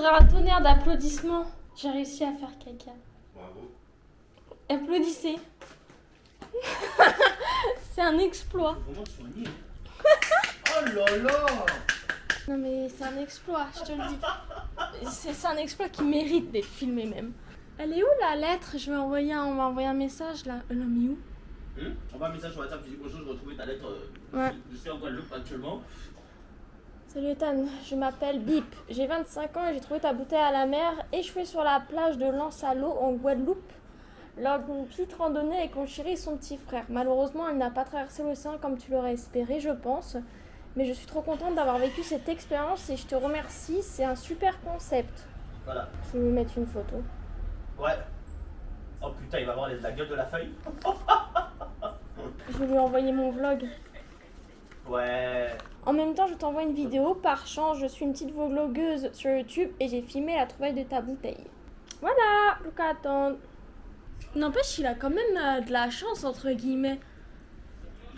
dans un tonnerre d'applaudissements. J'ai réussi à faire caca. Bravo. Applaudissez. C'est un exploit. Vraiment soigné. Oh là là. Non mais c'est un exploit, je te le dis. C'est un exploit qui mérite d'être filmé même. Elle est où la lettre? On va envoyer un message là. Elle l'a mis où? On va un message sur WhatsApp, tu dis bonjour, je retrouvais ta lettre. Ouais. Je suis en Guadeloupe actuellement. Salut Ethan, je m'appelle Bip. J'ai 25 ans et j'ai trouvé ta bouteille à la mer échouée sur la plage de Lens-à-l'eau en Guadeloupe lors d'une petite randonnée avec mon chéri et son petit frère. Malheureusement, elle n'a pas traversé l'océan comme tu l'aurais espéré, je pense. Mais je suis trop contente d'avoir vécu cette expérience et je te remercie, c'est un super concept. Voilà. Je vais lui mettre une photo. Ouais. Oh putain, il va voir la gueule de la feuille. Je vais lui envoyer mon vlog. Ouais. En même temps, je t'envoie une vidéo. Par chance, je suis une petite vlogueuse sur YouTube et j'ai filmé la trouvaille de ta bouteille. Voilà, plus qu'à attendre. N'empêche, il a quand même de la chance, entre guillemets.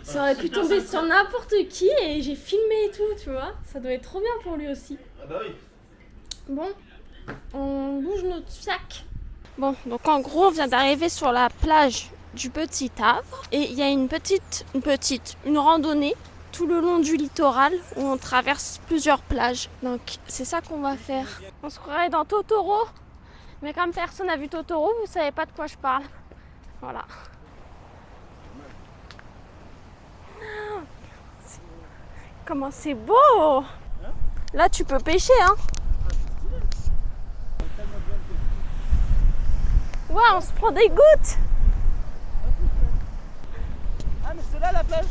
Ça aurait pu tomber sur n'importe qui et j'ai filmé et tout, tu vois. Ça doit être trop bien pour lui aussi. Ah bah oui. Bon, on bouge notre fiac. Bon, donc en gros, on vient d'arriver sur la plage du Petit Havre. Et il y a une randonnée tout le long du littoral où on traverse plusieurs plages. Donc c'est ça qu'on va faire. On se croirait dans Totoro. Mais comme personne n'a vu Totoro, vous savez pas de quoi je parle. Voilà. Comment c'est beau! Là tu peux pêcher hein. Ouais, on se prend des gouttes. Ah mais c'est là la plage.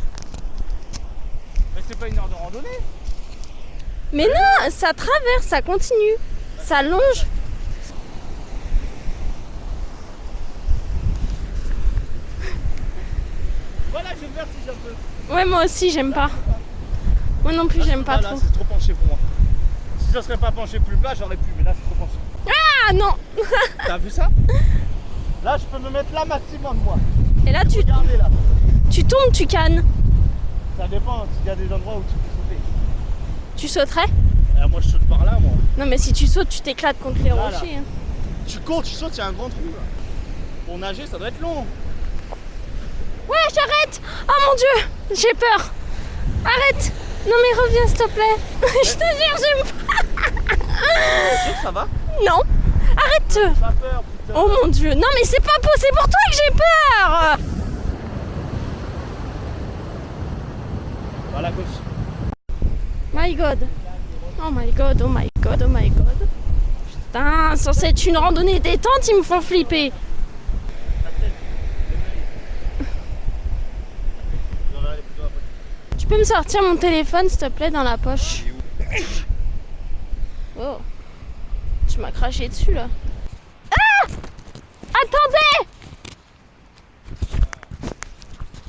Mais c'est pas une heure de randonnée. Mais non, ça traverse, ça continue. Ça longe. Voilà, j'ai le vertige un peu. Ouais, moi aussi, j'aime pas. Moi non plus, j'aime pas là, trop. c'est trop penché pour moi. Si ça serait pas penché plus bas, j'aurais pu, mais là c'est trop penché. Ah non. T'as vu ça? Là, je peux me mettre là maximum, moi. Et là, Regardez là. tu tombes, tu cannes. Ça dépend, s'il y a des endroits où tu peux sauter. Tu sauterais? Moi, je saute par là, moi. Non, mais si tu sautes, tu t'éclates contre les Là, rochers. Hein. Tu cours, tu sautes, il y a un grand trou là. Pour nager, ça doit être long. Ouais, j'arrête. Oh mon Dieu, j'ai peur. Arrête. Non, mais reviens, s'il te plaît. Je te jure, j'aime pas. T'es sûr que ça va? Non. Arrête. Pas peur, putain. Oh mon Dieu. Non, mais c'est pas possible. C'est pour toi que j'ai peur. Voilà, gauche. My God. Oh my God, oh my God, oh my God. Putain, censé être une randonnée détente, ils me font flipper. Tu peux me sortir mon téléphone, s'il te plaît, dans la poche? Oh. Tu m'as craché dessus, là. Ah! Attendez!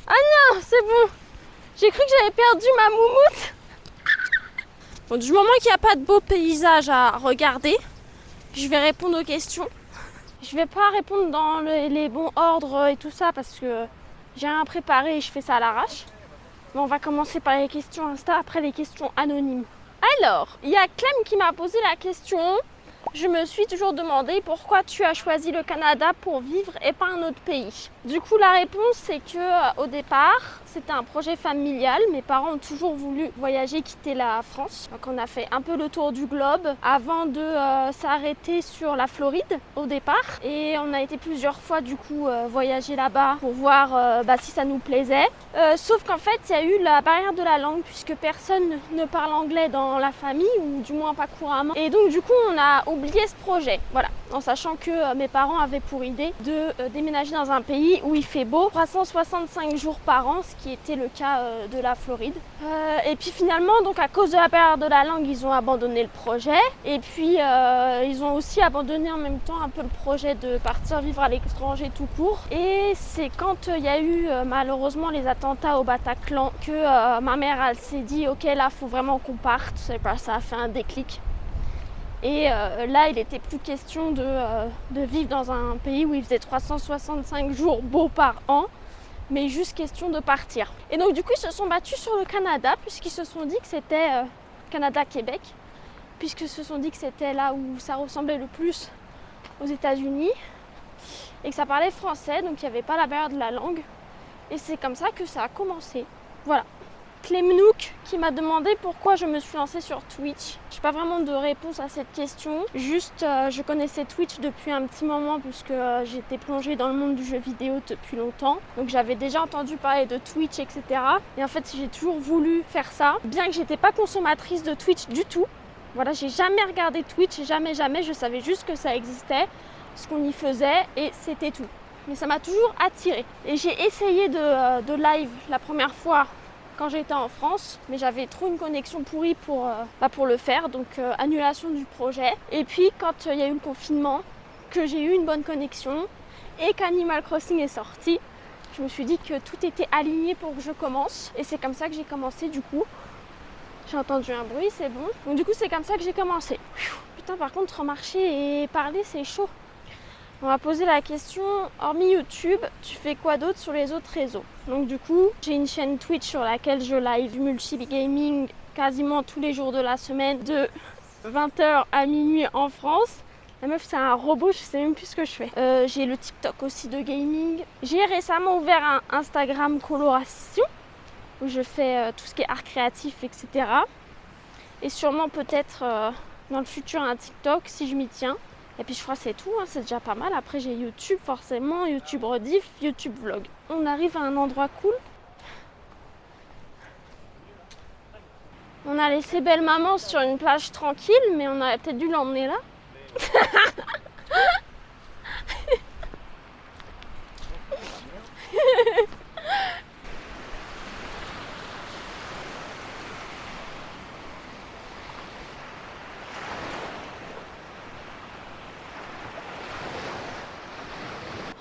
Ah non, c'est bon. J'ai cru que j'avais perdu ma moumoute. Bon, du moment qu'il n'y a pas de beaux paysages à regarder, je vais répondre aux questions. Je vais pas répondre dans les bons ordres et tout ça parce que j'ai rien préparé et je fais ça à l'arrache. Mais on va commencer par les questions Insta, après les questions anonymes. Alors, il y a Clem qui m'a posé la question. Je me suis toujours demandé pourquoi tu as choisi le Canada pour vivre et pas un autre pays. Du coup, la réponse, c'est que au départ, c'était un projet familial. Mes parents ont toujours voulu voyager, quitter la France. Donc, on a fait un peu le tour du globe avant de s'arrêter sur la Floride au départ. Et on a été plusieurs fois, du coup, voyager là-bas pour voir si ça nous plaisait. Sauf qu'en fait, il y a eu la barrière de la langue puisque personne ne parle anglais dans la famille, ou du moins pas couramment. Et donc, du coup, on a oublié ce projet. Voilà, en sachant que mes parents avaient pour idée de déménager dans un pays où il fait beau 365 jours par an, ce qui était le cas de la Floride. Et puis finalement, donc à cause de la barrière de la langue, ils ont abandonné le projet. Et puis ils ont aussi abandonné en même temps un peu le projet de partir vivre à l'étranger tout court. Et c'est quand il y a eu malheureusement les attentats au Bataclan que ma mère, elle s'est dit ok, là faut vraiment qu'on parte. Ça a fait un déclic. Et là, il n'était plus question de vivre dans un pays où il faisait 365 jours beaux par an, mais juste question de partir. Et donc du coup, ils se sont battus sur le Canada, puisqu'ils se sont dit que c'était Canada-Québec. puisque se sont dit que c'était là où ça ressemblait le plus aux États-Unis et que ça parlait français, donc il n'y avait pas la barrière de la langue. Et c'est comme ça que ça a commencé. Voilà. Clemnook qui m'a demandé pourquoi je me suis lancée sur Twitch. Je n'ai pas vraiment de réponse à cette question. Juste, je connaissais Twitch depuis un petit moment puisque j'étais plongée dans le monde du jeu vidéo depuis longtemps. Donc j'avais déjà entendu parler de Twitch, etc. Et en fait, j'ai toujours voulu faire ça. Bien que j'étais pas consommatrice de Twitch du tout. Voilà, j'ai jamais regardé Twitch, jamais. Je savais juste que ça existait, ce qu'on y faisait et c'était tout. Mais ça m'a toujours attirée. Et j'ai essayé de live la première fois quand j'étais en France, mais j'avais trop une connexion pourrie pour le faire, donc annulation du projet. Et puis quand il y a eu le confinement, que j'ai eu une bonne connexion et qu'Animal Crossing est sorti, je me suis dit que tout était aligné pour que je commence. Et c'est comme ça que j'ai commencé du coup. J'ai entendu un bruit, c'est bon. Donc du coup c'est comme ça que j'ai commencé. Putain, par contre marcher et parler c'est chaud. On m'a posé la question, hormis YouTube, tu fais quoi d'autre sur les autres réseaux? Donc du coup, j'ai une chaîne Twitch sur laquelle je live multi-gaming quasiment tous les jours de la semaine de 20h à minuit en France. La meuf c'est un robot, je sais même plus ce que je fais. J'ai le TikTok aussi de gaming. J'ai récemment ouvert un Instagram coloration où je fais tout ce qui est art créatif, etc. Et sûrement peut-être dans le futur un TikTok si je m'y tiens. Et puis je crois que c'est tout, hein, c'est déjà pas mal. Après j'ai YouTube forcément, YouTube rediff, YouTube vlog. On arrive à un endroit cool. On a laissé belle maman sur une plage tranquille, mais on aurait peut-être dû l'emmener là.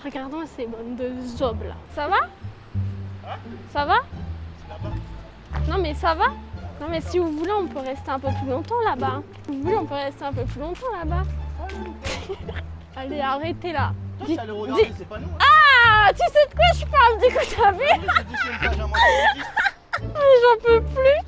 Regardons ces bandes de zobes là. Ça va? Ça va? Non mais ça va? Non mais si vous voulez on peut rester un peu plus longtemps là-bas. Si vous voulez on peut rester un peu plus longtemps là-bas. Allez arrêtez là. Dis... c'est pas nous. Hein. Ah, tu sais de quoi je parle du coup, t'as vu? J'en peux plus.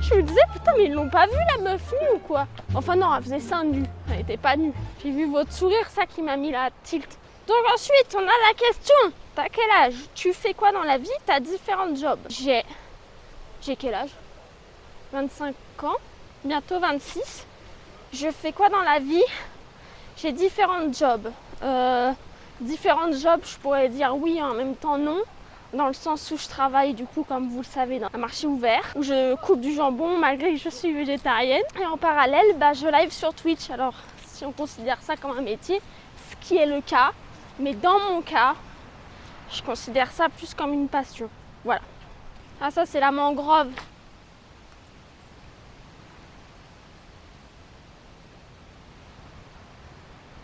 Je me disais putain mais ils l'ont pas vu la meuf nue ou quoi? Enfin non, elle faisait seins nus, elle était pas nue. J'ai vu votre sourire, ça qui m'a mis la tilt. Donc ensuite, on a la question. T'as quel âge? Tu fais quoi dans la vie? T'as différents jobs. J'ai quel âge? 25 ans, bientôt 26. Je fais quoi dans la vie? J'ai différents jobs. Différents jobs, je pourrais dire oui, en même temps non. Dans le sens où je travaille, du coup, comme vous le savez, dans un marché ouvert, où je coupe du jambon malgré que je suis végétarienne. Et en parallèle, je live sur Twitch. Alors, si on considère ça comme un métier, ce qui est le cas, mais dans mon cas, je considère ça plus comme une passion. Voilà. Ah, ça, c'est la mangrove.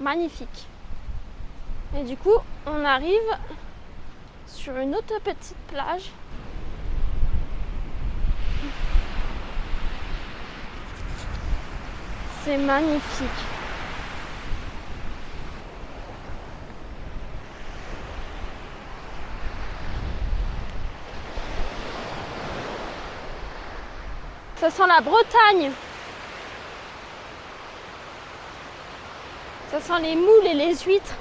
Magnifique. Et du coup, on arrive sur une autre petite plage. C'est magnifique. Ça sent la Bretagne. Ça sent les moules et les huîtres.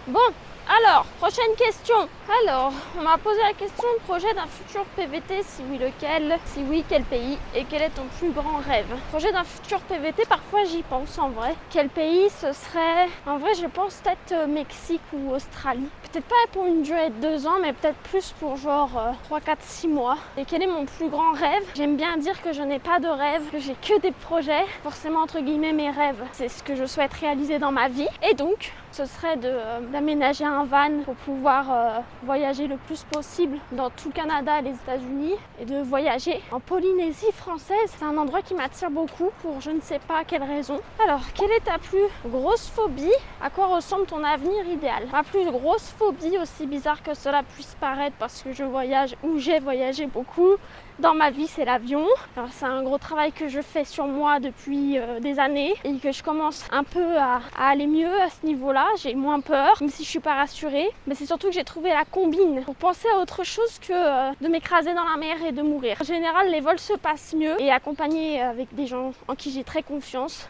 Bon, alors, prochaine question. Alors, on m'a posé la question de projet d'un futur PVT, si oui lequel, si oui quel pays et quel est ton plus grand rêve. Projet d'un futur PVT, parfois j'y pense en vrai. Quel pays ce serait? En vrai, je pense peut-être Mexique ou Australie. Peut-être pas pour une durée de 2 ans, mais peut-être plus pour genre 3, 4, 6 mois. Et quel est mon plus grand rêve? J'aime bien dire que je n'ai pas de rêve, que j'ai que des projets. Forcément, entre guillemets, mes rêves, c'est ce que je souhaite réaliser dans ma vie. Et donc, ce serait d'aménager un van pour pouvoir voyager le plus possible dans tout le Canada et les États-Unis et de voyager en Polynésie française. C'est un endroit qui m'attire beaucoup pour je ne sais pas quelle raison. Alors, quelle est ta plus grosse phobie? À quoi ressemble ton avenir idéal? Ma plus grosse phobie, aussi bizarre que cela puisse paraître parce que je voyage ou j'ai voyagé beaucoup dans ma vie, c'est l'avion. Alors c'est un gros travail que je fais sur moi depuis des années et que je commence un peu à aller mieux à ce niveau-là. voilà, j'ai moins peur, même si je suis pas rassurée. Mais c'est surtout que j'ai trouvé la combine pour penser à autre chose que de m'écraser dans la mer et de mourir. En général, les vols se passent mieux et accompagnés avec des gens en qui j'ai très confiance,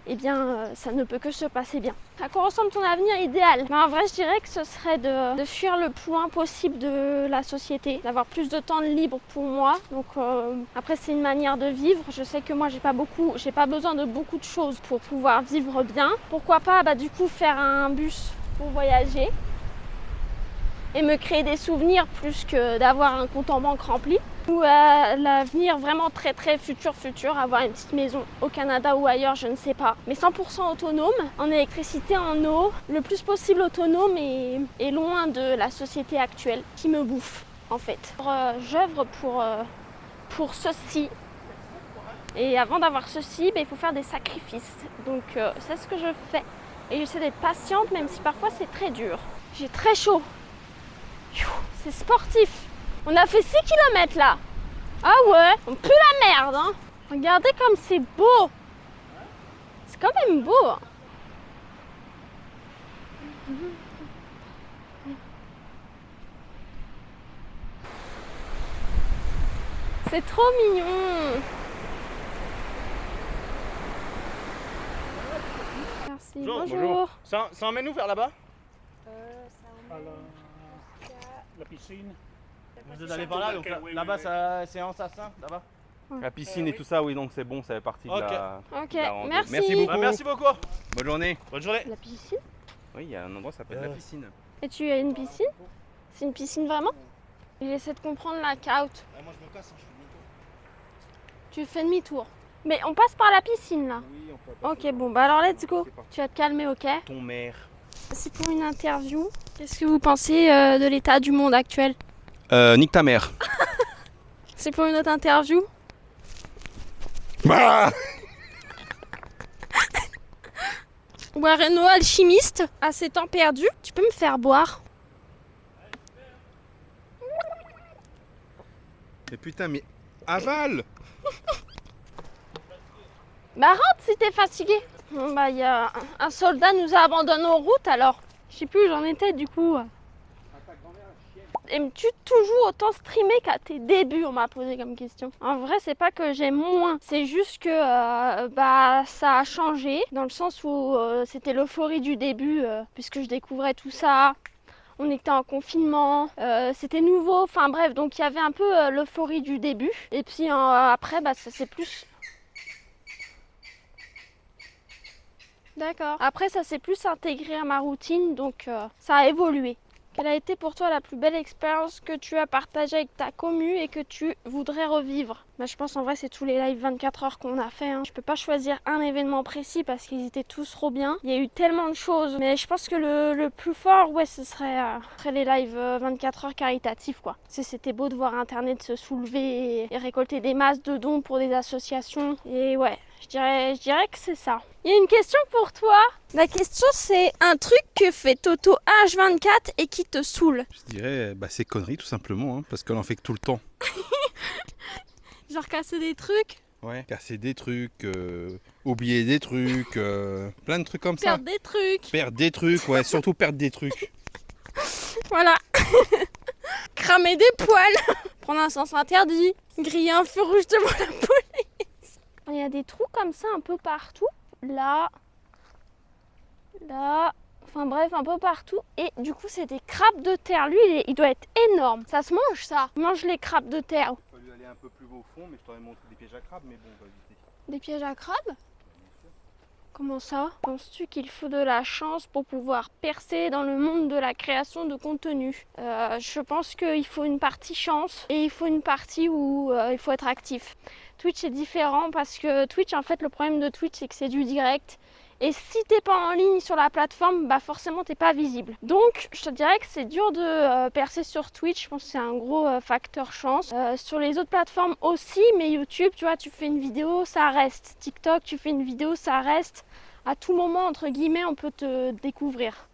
eh bien, ça ne peut que se passer bien. À quoi ressemble ton avenir idéal? En vrai, je dirais que ce serait de fuir le plus loin possible de la société, d'avoir plus de temps libre pour moi. Donc après, c'est une manière de vivre. Je sais que moi, j'ai pas besoin de beaucoup de choses pour pouvoir vivre bien. Pourquoi pas, du coup, faire un bus pour voyager et me créer des souvenirs plus que d'avoir un compte en banque rempli. Ou à l'avenir vraiment très futur, avoir une petite maison au Canada ou ailleurs, je ne sais pas. Mais 100% autonome, en électricité, en eau, le plus possible autonome et loin de la société actuelle qui me bouffe en fait. J'œuvre pour ceci. Et avant d'avoir ceci, il faut faire des sacrifices. Donc c'est ce que je fais. Et j'essaie d'être patiente même si parfois c'est très dur. J'ai très chaud. C'est sportif. On a fait 6 km là. Ah ouais, on pue la merde hein. Regardez comme c'est beau. C'est quand même beau. Hein. C'est trop mignon. Merci, bonjour. Ça emmène où vers là-bas? La piscine. Vous êtes allé par là, donc là-bas c'est en Sassin, là-bas? La piscine et tout ça, oui, donc c'est bon, ça fait partie de la... Ok, de la rando. merci. Merci beaucoup. Merci beaucoup. Bonne journée. Bonne journée. La piscine? Oui, il y a un endroit, ça s'appelle la piscine. Et tu as une piscine? C'est une piscine vraiment? J'essaie de comprendre la caute. Moi je me casse, je fais demi-tour. Tu fais demi-tour. Mais on passe par la piscine là? Oui, on peut passer. Ok, bon, alors let's go. Tu vas te calmer, ok? Ton maire. C'est pour une interview. Qu'est-ce que vous pensez de l'état du monde actuel? Nique ta mère. C'est pour une autre interview. Bah Ouais, Renault alchimiste, à ses temps perdus. Tu peux me faire boire? Mais putain, mais avale. Bah rentre si t'es fatigué. Bon, y a un soldat nous a abandonnés en route alors. Je sais plus où j'en étais du coup. Aimes-tu toujours autant streamer qu'à tes débuts, on m'a posé comme question. En vrai, c'est pas que j'aime moins, c'est juste que ça a changé dans le sens où c'était l'euphorie du début puisque je découvrais tout ça. On était en confinement, c'était nouveau, enfin bref, donc il y avait un peu l'euphorie du début. Et puis après, ça c'est plus... D'accord. Après, ça s'est plus intégré à ma routine, donc ça a évolué. Quelle a été pour toi la plus belle expérience que tu as partagée avec ta commu et que tu voudrais revivre? Je pense en vrai c'est tous les lives 24 heures qu'on a fait. Hein. Je peux pas choisir un événement précis parce qu'ils étaient tous trop bien. Il y a eu tellement de choses, mais je pense que le plus fort, ouais, ce serait les lives 24 heures caritatifs quoi. C'était beau de voir Internet se soulever et récolter des masses de dons pour des associations. Et ouais, je dirais que c'est ça. Il y a une question pour toi. La question c'est un truc que fait Toto H24 et qui te saoule. Je dirais, c'est conneries tout simplement, hein, parce qu'elle en fait que tout le temps. Genre casser des trucs. Ouais. Casser des trucs, oublier des trucs, plein de trucs comme ça. Perdre des trucs. Perdre des trucs, ouais, surtout perdre des trucs. Voilà. Cramer des poils. Prendre un sens interdit. Griller un feu rouge devant la police. Il y a des trous comme ça un peu partout. Là. Enfin bref, un peu partout. Et du coup, c'est des crabes de terre. Lui, il doit être énorme. Ça se mange, ça. Il mange les crabes de terre. Il fallu aller un peu plus au fond, mais je t'aurais montré des pièges à crabes, mais bon, on va éviter. Des pièges à crabes? Comment ça? Penses-tu qu'il faut de la chance pour pouvoir percer dans le monde de la création de contenu? Je pense qu'il faut une partie chance et il faut une partie où il faut être actif. Twitch est différent parce que Twitch, en fait, le problème de Twitch, c'est que c'est du direct. Et si t'es pas en ligne sur la plateforme, forcément t'es pas visible. Donc je te dirais que c'est dur de percer sur Twitch, je pense que c'est un gros facteur chance. Sur les autres plateformes aussi, mais YouTube, tu vois, tu fais une vidéo, ça reste. TikTok, tu fais une vidéo, ça reste. À tout moment, entre guillemets, on peut te découvrir.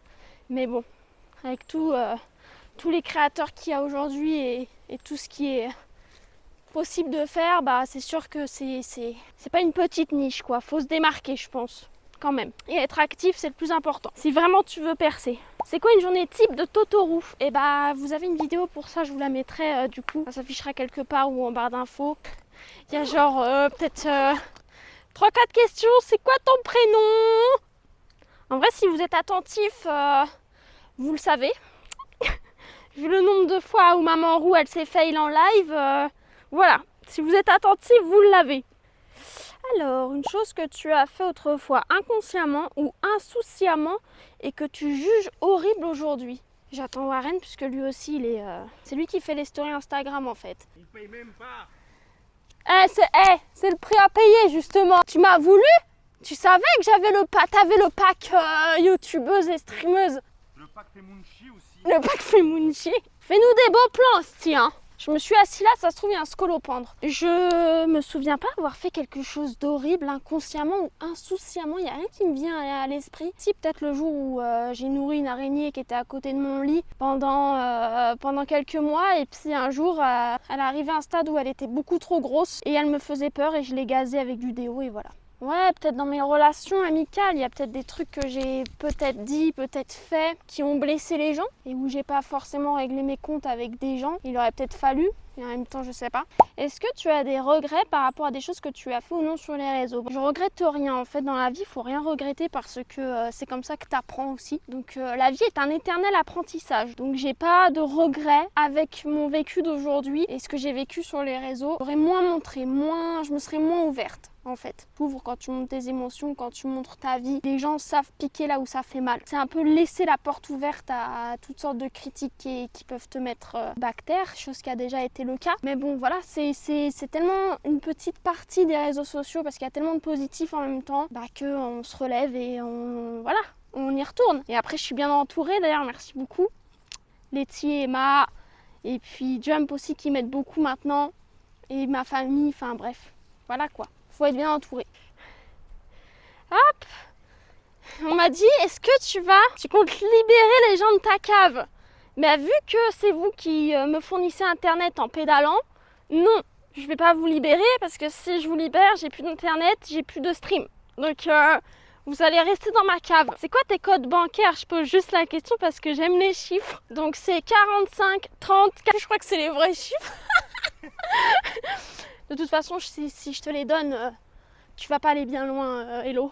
Mais bon, avec tous les créateurs qu'il y a aujourd'hui et tout ce qui est possible de faire, c'est sûr que c'est pas une petite niche quoi. Faut se démarquer, je pense. quand même. Et être actif, c'est le plus important. Si vraiment tu veux percer. C'est quoi une journée type de Totoro? Et bah, vous avez une vidéo pour ça, je vous la mettrai du coup. Ça s'affichera quelque part ou en barre d'infos. Il y a genre peut-être 3-4 questions. C'est quoi ton prénom? En vrai, si vous êtes attentif, vous le savez. Vu le nombre de fois où Maman Roux, elle s'est fail en live, voilà. Si vous êtes attentif, vous l'avez. Alors, une chose que tu as fait autrefois inconsciemment ou insouciamment et que tu juges horrible aujourd'hui. J'attends Warren puisque lui aussi, il est, c'est lui qui fait les stories Instagram en fait. Il paye même pas. C'est le prix à payer justement. Tu m'as voulu? Tu savais que j'avais t'avais le pack youtubeuse et streameuse. Le pack Femunchi aussi. Le pack Femunchi. Fais-nous des beaux plans, tiens. Je me suis assis là, ça se trouve, il y a un scolopendre. Je me souviens pas avoir fait quelque chose d'horrible inconsciemment ou insouciamment. Il n'y a rien qui me vient à l'esprit. Si, peut-être le jour où j'ai nourri une araignée qui était à côté de mon lit pendant quelques mois. Et puis un jour, elle est arrivée à un stade où elle était beaucoup trop grosse. Et elle me faisait peur et je l'ai gazée avec du déo et voilà. Ouais, peut-être dans mes relations amicales, il y a peut-être des trucs que j'ai peut-être dit, peut-être fait, qui ont blessé les gens et où j'ai pas forcément réglé mes comptes avec des gens. Il aurait peut-être fallu, et en même temps, je sais pas. Est-ce que tu as des regrets par rapport à des choses que tu as fait ou non sur les réseaux? Je regrette rien. En fait, dans la vie, il faut rien regretter parce que c'est comme ça que tu apprends aussi. Donc, la vie est un éternel apprentissage. Donc, j'ai pas de regrets avec mon vécu d'aujourd'hui et ce que j'ai vécu sur les réseaux. J'aurais moins montré, je me serais moins ouverte. En fait, t'ouvres quand tu montres tes émotions, quand tu montres ta vie. Les gens savent piquer là où ça fait mal. C'est un peu laisser la porte ouverte à toutes sortes de critiques qui peuvent te mettre bactère, chose qui a déjà été le cas. Mais bon, voilà, c'est tellement une petite partie des réseaux sociaux parce qu'il y a tellement de positifs en même temps qu'on se relève et on y retourne. Et après, je suis bien entourée d'ailleurs, merci beaucoup. Letty, Emma, et puis Jump aussi qui m'aide beaucoup maintenant. Et ma famille, enfin bref, voilà quoi. Faut être bien entouré. Hop! On m'a dit, est-ce que tu comptes libérer les gens de ta cave? Mais vu que c'est vous qui me fournissez internet en pédalant, non, je vais pas vous libérer parce que si je vous libère, j'ai plus d'internet, j'ai plus de stream. Donc vous allez rester dans ma cave. C'est quoi tes codes bancaires? Je pose juste la question parce que j'aime les chiffres. Donc c'est 45, 30, je crois que c'est les vrais chiffres. De toute façon, si je te les donne, tu vas pas aller bien loin, Hello.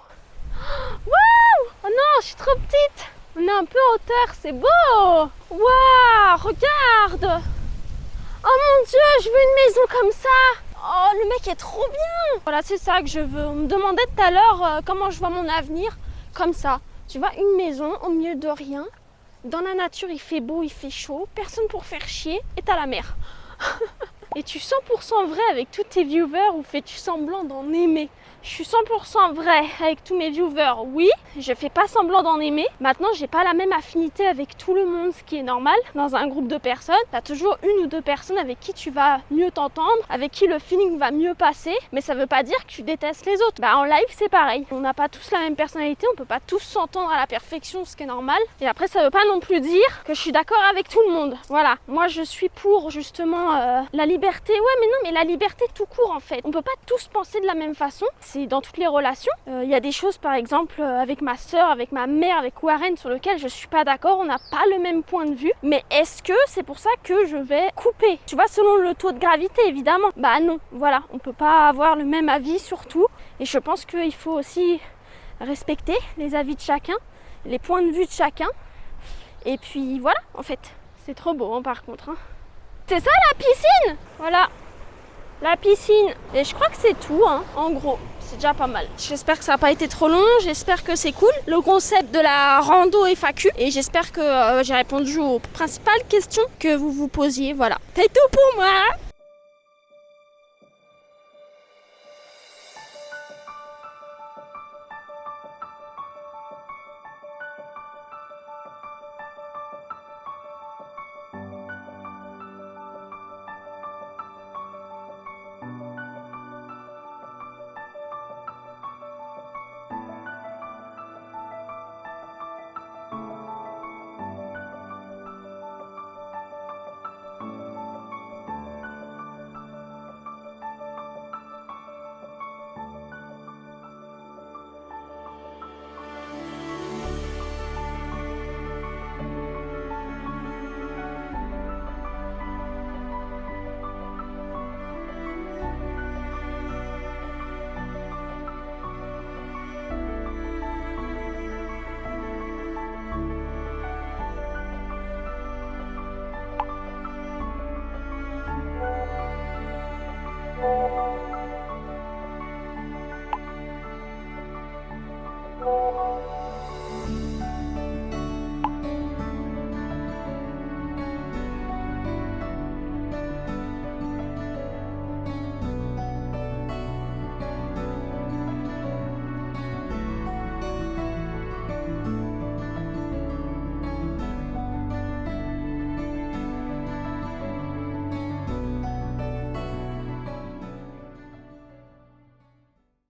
Waouh! Oh non, je suis trop petite! On est un peu en hauteur, c'est beau! Waouh! Regarde! Oh mon Dieu, je veux une maison comme ça! Oh, le mec est trop bien! Voilà, c'est ça que je veux. On me demandait tout à l'heure comment je vois mon avenir. Comme ça. Tu vois, une maison au milieu de rien. Dans la nature, il fait beau, il fait chaud. Personne pour faire chier. Et t'as la mer. Et tu es 100% vrai avec tous tes viewers ou fais-tu semblant d'en aimer? Je suis 100% vrai avec tous mes viewers, oui, je fais pas semblant d'en aimer. Maintenant, j'ai pas la même affinité avec tout le monde, ce qui est normal. Dans un groupe de personnes, t'as toujours une ou deux personnes avec qui tu vas mieux t'entendre, avec qui le feeling va mieux passer, mais ça veut pas dire que tu détestes les autres. En live, c'est pareil. On n'a pas tous la même personnalité, on peut pas tous s'entendre à la perfection, ce qui est normal. Et après, ça veut pas non plus dire que je suis d'accord avec tout le monde. Voilà, moi je suis pour justement la liberté. Ouais, mais non, mais la liberté tout court en fait. On peut pas tous penser de la même façon. C'est dans toutes les relations. Il y a des choses par exemple avec ma soeur, avec ma mère, avec Warren sur lesquelles je suis pas d'accord, on n'a pas le même point de vue. Mais est-ce que c'est pour ça que je vais couper? Tu vois, selon le taux de gravité évidemment. Bah non, voilà, on peut pas avoir le même avis sur tout. Et je pense qu'il faut aussi respecter les avis de chacun, les points de vue de chacun. Et puis voilà, en fait, c'est trop beau hein, par contre. Hein. C'est ça la piscine? Voilà, la piscine. Et je crois que c'est tout, hein, en gros. C'est déjà pas mal. J'espère que ça n'a pas été trop long, j'espère que c'est cool. Le concept de la rando FAQ. Et j'espère que j'ai répondu aux principales questions que vous vous posiez. Voilà. C'est tout pour moi.